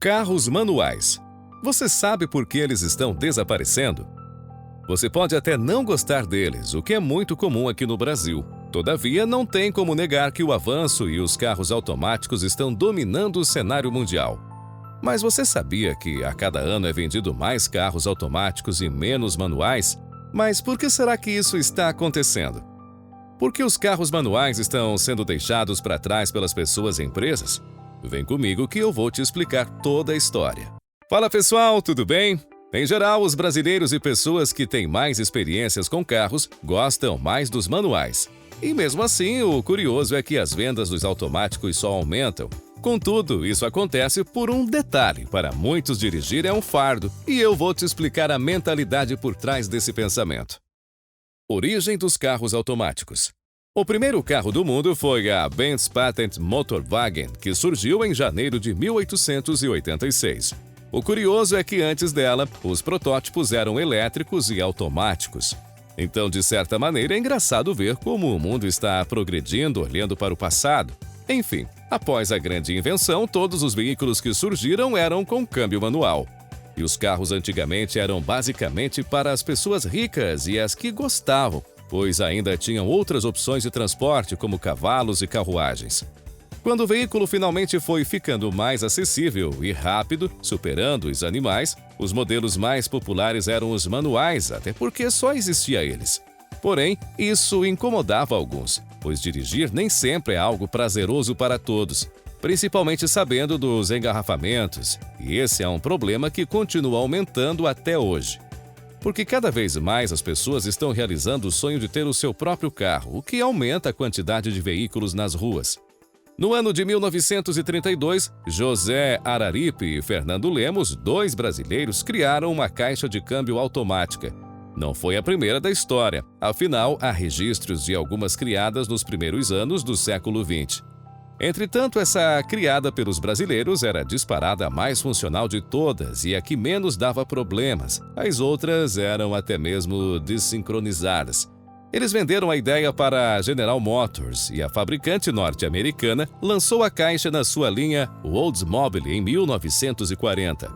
Carros manuais. Você sabe por que eles estão desaparecendo? Você pode até não gostar deles, o que é muito comum aqui no Brasil. Todavia, não tem como negar que o avanço e os carros automáticos estão dominando o cenário mundial. Mas você sabia que a cada ano é vendido mais carros automáticos e menos manuais? Mas por que será que isso está acontecendo? Por que os carros manuais estão sendo deixados para trás pelas pessoas e empresas? Vem comigo que eu vou te explicar toda a história. Fala pessoal, tudo bem? Em geral, os brasileiros e pessoas que têm mais experiências com carros gostam mais dos manuais. E mesmo assim, o curioso é que as vendas dos automáticos só aumentam. Contudo, isso acontece por um detalhe: para muitos dirigir é um fardo, e eu vou te explicar a mentalidade por trás desse pensamento. Origem dos carros automáticos. O primeiro carro do mundo foi a Benz Patent Motorwagen, que surgiu em janeiro de 1886. O curioso é que antes dela, os protótipos eram elétricos e automáticos. Então, de certa maneira, é engraçado ver como o mundo está progredindo olhando para o passado. Enfim, após a grande invenção, todos os veículos que surgiram eram com câmbio manual. E os carros antigamente eram basicamente para as pessoas ricas e as que gostavam, pois ainda tinham outras opções de transporte, como cavalos e carruagens. Quando o veículo finalmente foi ficando mais acessível e rápido, superando os animais, os modelos mais populares eram os manuais, até porque só existia eles. Porém, isso incomodava alguns, pois dirigir nem sempre é algo prazeroso para todos, principalmente sabendo dos engarrafamentos, e esse é um problema que continua aumentando até hoje. Porque cada vez mais as pessoas estão realizando o sonho de ter o seu próprio carro, o que aumenta a quantidade de veículos nas ruas. No ano de 1932, José Araripe e Fernando Lemos, dois brasileiros, criaram uma caixa de câmbio automática. Não foi a primeira da história, afinal, há registros de algumas criadas nos primeiros anos do século XX. Entretanto, essa criada pelos brasileiros era disparada a mais funcional de todas e a que menos dava problemas. As outras eram até mesmo desincronizadas. Eles venderam a ideia para a General Motors e a fabricante norte-americana lançou a caixa na sua linha Oldsmobile em 1940.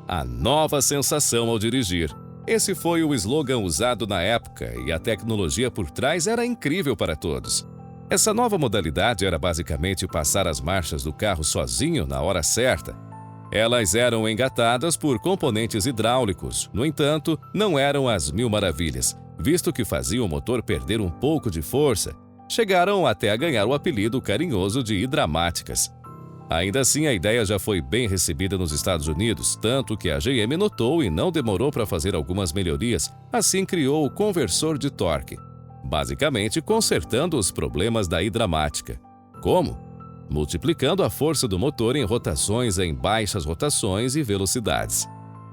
A nova sensação ao dirigir. Esse foi o slogan usado na época e a tecnologia por trás era incrível para todos. Essa nova modalidade era basicamente passar as marchas do carro sozinho na hora certa. Elas eram engatadas por componentes hidráulicos, no entanto, não eram as mil maravilhas, visto que faziam o motor perder um pouco de força. Chegaram até a ganhar o apelido carinhoso de hidramáticas. Ainda assim, a ideia já foi bem recebida nos Estados Unidos, tanto que a GM notou e não demorou para fazer algumas melhorias, assim criou o conversor de torque, basicamente consertando os problemas da hidramática. Como? Multiplicando a força do motor em rotações em baixas rotações e velocidades.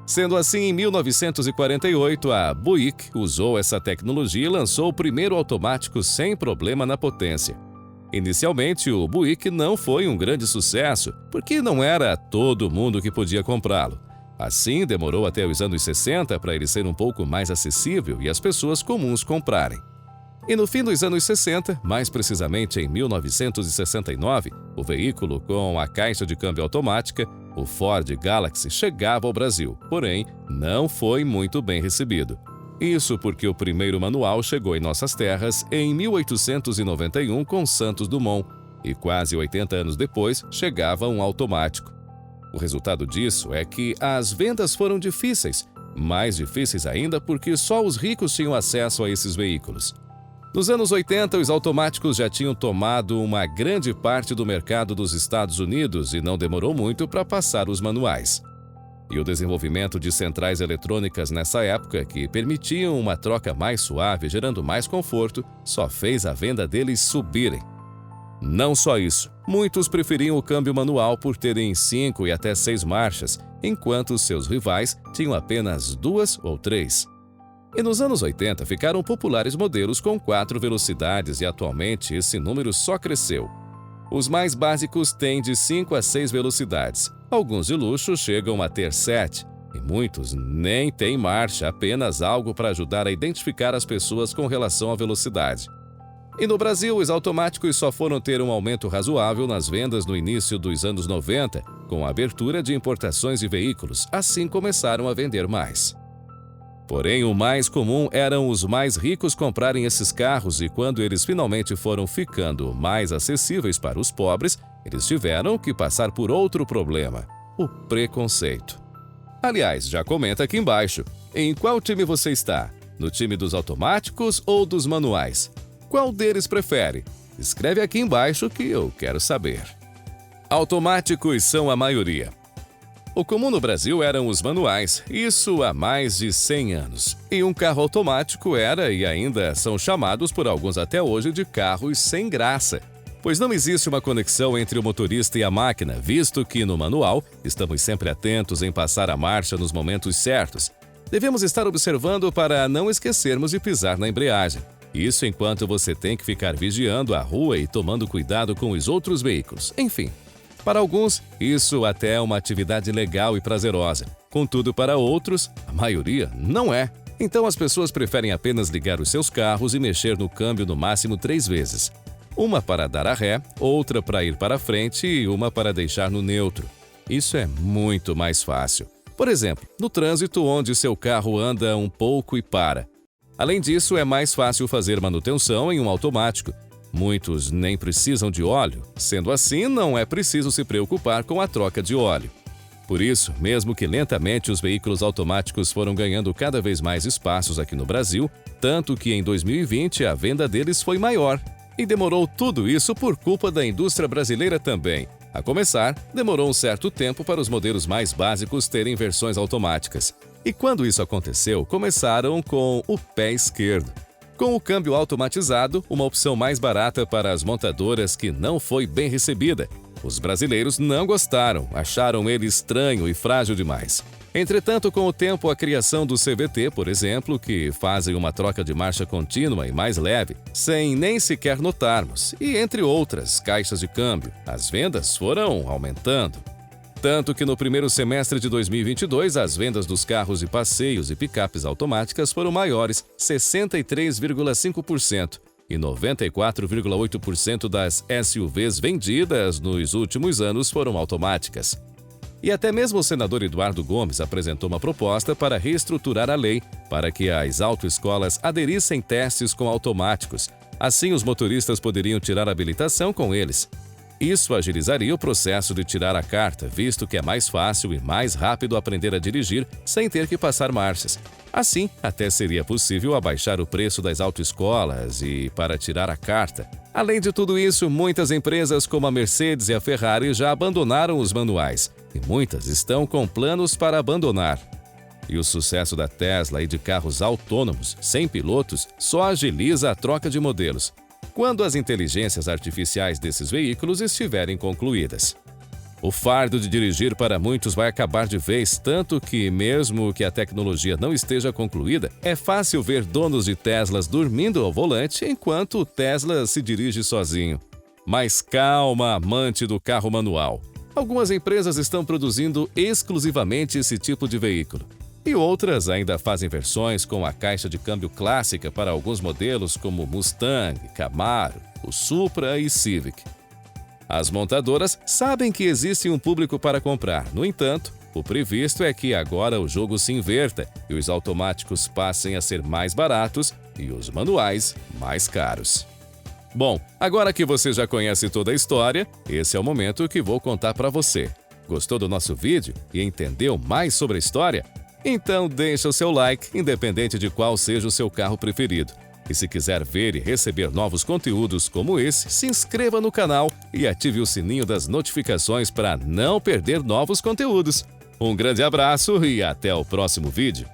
Sendo assim, em 1948, a Buick usou essa tecnologia e lançou o primeiro automático sem problema na potência. Inicialmente, o Buick não foi um grande sucesso, porque não era todo mundo que podia comprá-lo. Assim, demorou até os anos 60 para ele ser um pouco mais acessível e as pessoas comuns comprarem. E no fim dos anos 60, mais precisamente em 1969, o veículo com a caixa de câmbio automática, o Ford Galaxy, chegava ao Brasil, porém, não foi muito bem recebido. Isso porque o primeiro manual chegou em nossas terras em 1891 com Santos Dumont, e quase 80 anos depois chegava um automático. O resultado disso é que as vendas foram difíceis, mais difíceis ainda porque só os ricos tinham acesso a esses veículos. Nos anos 80, os automáticos já tinham tomado uma grande parte do mercado dos Estados Unidos e não demorou muito para passar os manuais. E o desenvolvimento de centrais eletrônicas nessa época, que permitiam uma troca mais suave, gerando mais conforto, só fez a venda deles subirem. Não só isso, muitos preferiam o câmbio manual por terem 5 e até 6 marchas, enquanto seus rivais tinham apenas 2 ou 3. E nos anos 80 ficaram populares modelos com 4 velocidades e atualmente esse número só cresceu. Os mais básicos têm de 5 a 6 velocidades, alguns de luxo chegam a ter 7, e muitos nem têm marcha, apenas algo para ajudar a identificar as pessoas com relação à velocidade. E no Brasil, os automáticos só foram ter um aumento razoável nas vendas no início dos anos 90, com a abertura de importações de veículos, assim começaram a vender mais. Porém, o mais comum eram os mais ricos comprarem esses carros e quando eles finalmente foram ficando mais acessíveis para os pobres, eles tiveram que passar por outro problema, o preconceito. Aliás, já comenta aqui embaixo, em qual time você está? No time dos automáticos ou dos manuais? Qual deles prefere? Escreve aqui embaixo que eu quero saber. Automáticos são a maioria. O comum no Brasil eram os manuais, isso há mais de 100 anos. E um carro automático era e ainda são chamados por alguns até hoje de carros sem graça, pois não existe uma conexão entre o motorista e a máquina, visto que no manual estamos sempre atentos em passar a marcha nos momentos certos. Devemos estar observando para não esquecermos de pisar na embreagem. Isso enquanto você tem que ficar vigiando a rua e tomando cuidado com os outros veículos. Enfim, para alguns, isso até é uma atividade legal e prazerosa. Contudo, para outros, a maioria não é. Então as pessoas preferem apenas ligar os seus carros e mexer no câmbio no máximo 3 vezes. Uma para dar a ré, outra para ir para frente e uma para deixar no neutro. Isso é muito mais fácil. Por exemplo, no trânsito onde seu carro anda um pouco e para. Além disso, é mais fácil fazer manutenção em um automático. Muitos nem precisam de óleo, sendo assim, não é preciso se preocupar com a troca de óleo. Por isso, mesmo que lentamente os veículos automáticos foram ganhando cada vez mais espaços aqui no Brasil, tanto que em 2020 a venda deles foi maior. E demorou tudo isso por culpa da indústria brasileira também. A começar, demorou um certo tempo para os modelos mais básicos terem versões automáticas. E quando isso aconteceu, começaram com o pé esquerdo. Com o câmbio automatizado, uma opção mais barata para as montadoras que não foi bem recebida. Os brasileiros não gostaram, acharam ele estranho e frágil demais. Entretanto, com o tempo, a criação do CVT, por exemplo, que fazem uma troca de marcha contínua e mais leve, sem nem sequer notarmos, e entre outras, caixas de câmbio, as vendas foram aumentando. Tanto que no primeiro semestre de 2022, as vendas dos carros de passeios e picapes automáticas foram maiores, 63,5%, e 94,8% das SUVs vendidas nos últimos anos foram automáticas. E até mesmo o senador Eduardo Gomes apresentou uma proposta para reestruturar a lei para que as autoescolas aderissem testes com automáticos. Assim, os motoristas poderiam tirar a habilitação com eles. Isso agilizaria o processo de tirar a carta, visto que é mais fácil e mais rápido aprender a dirigir sem ter que passar marchas. Assim, até seria possível abaixar o preço das autoescolas e para tirar a carta. Além de tudo isso, muitas empresas como a Mercedes e a Ferrari já abandonaram os manuais e muitas estão com planos para abandonar. E o sucesso da Tesla e de carros autônomos, sem pilotos, só agiliza a troca de modelos, quando as inteligências artificiais desses veículos estiverem concluídas. O fardo de dirigir para muitos vai acabar de vez, tanto que, mesmo que a tecnologia não esteja concluída, é fácil ver donos de Teslas dormindo ao volante enquanto o Tesla se dirige sozinho. Mas calma, amante do carro manual. Algumas empresas estão produzindo exclusivamente esse tipo de veículo. E outras ainda fazem versões com a caixa de câmbio clássica para alguns modelos como Mustang, Camaro, o Supra e Civic. As montadoras sabem que existe um público para comprar. No entanto, o previsto é que agora o jogo se inverta e os automáticos passem a ser mais baratos e os manuais mais caros. Bom, agora que você já conhece toda a história, esse é o momento que vou contar para você. Gostou do nosso vídeo e entendeu mais sobre a história? Então deixa o seu like, independente de qual seja o seu carro preferido. E se quiser ver e receber novos conteúdos como esse, se inscreva no canal e ative o sininho das notificações para não perder novos conteúdos. Um grande abraço e até o próximo vídeo.